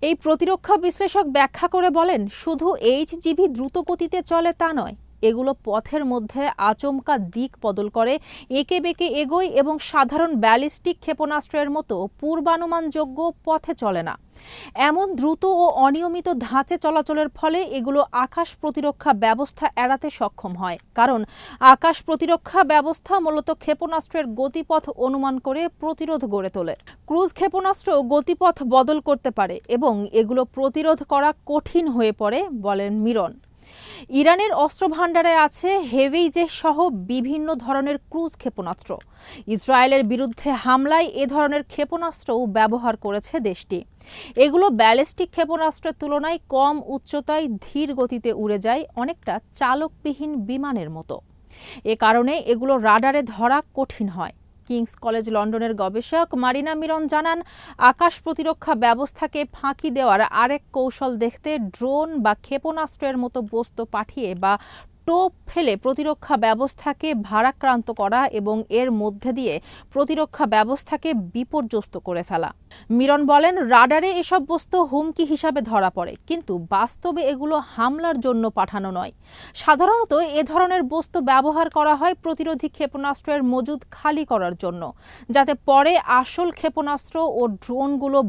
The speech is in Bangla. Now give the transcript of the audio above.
এই প্রতিরক্ষা বিশ্লেষক ব্যাখ্যা করে বলেন, শুধু এইচজিভি দ্রুত গতিতে চলে তা নয়, এগুলো পথের মধ্যে আচমকা দিক বদল করে, এঁকে বেঁকে এগোয় এবং সাধারণ ব্যালিস্টিক ক্ষেপণাস্ত্রের মতো পূর্বানুমানযোগ্য পথে চলে না। এমন দ্রুত ও অনিয়মিত ধাঁচে চলাচলের ফলে এগুলো আকাশ প্রতিরক্ষা ব্যবস্থা এড়াতে সক্ষম হয়, কারণ আকাশ প্রতিরক্ষা ব্যবস্থা মূলত ক্ষেপণাস্ত্রের গতিপথ অনুমান করে প্রতিরোধ গড়ে তোলে। ক্রুজ ক্ষেপণাস্ত্র গতিপথ বদল করতে পারে এবং এগুলো প্রতিরোধ করা কঠিন হয়ে পড়ে, বলেন মিরন। ইরানের অস্ত্রভাণ্ডারে আছে হেভেইজেহ সহ বিভিন্ন ধরনের ক্রুজ ক্ষেপণাস্ত্র। ইসরায়েলের বিরুদ্ধে হামলায় এ ধরনের ক্ষেপণাস্ত্রও ব্যবহার করেছে দেশটি। এগুলো ব্যালিস্টিক ক্ষেপণাস্ত্রের তুলনায় কম উচ্চতায় ধীর গতিতে উড়ে যায়, অনেকটা চালকবিহীন বিমানের মতো। এ কারণে এগুলো রাডারে ধরা কঠিন হয়। কিংস কলেজ লন্ডনের গবেষক মারিনা মিরন জানান, আকাশ প্রতিরক্ষা ব্যবস্থাকে ফাঁকি দেওয়ার আরেক কৌশল দেখতে ড্রোন বা ক্ষেপণাস্ত্রের মতো বস্তু পাঠিয়ে বা টোপ ফেলে প্রতিরক্ষা ব্যবস্থাকে ভারাক্রান্ত করা এবং এর মধ্যে দিয়ে প্রতিরক্ষা ব্যবস্থাকে বিপর্যস্ত করে ফেলা। মিরন বলেন, রাডারে এসব বস্তু হুমকি হিসাবে ধরা পড়ে, কিন্তু বাস্তবে এগুলো হামলার জন্য পাঠানো নয়। সাধারণত এ ধরনের বস্তু ব্যবহার করা হয় প্রতিরোধী ক্ষেপণাস্ত্রের মজুদ খালি করার জন্য, যাতে পরে আসল ক্ষেপণাস্ত্র ও ড্রোনগুলো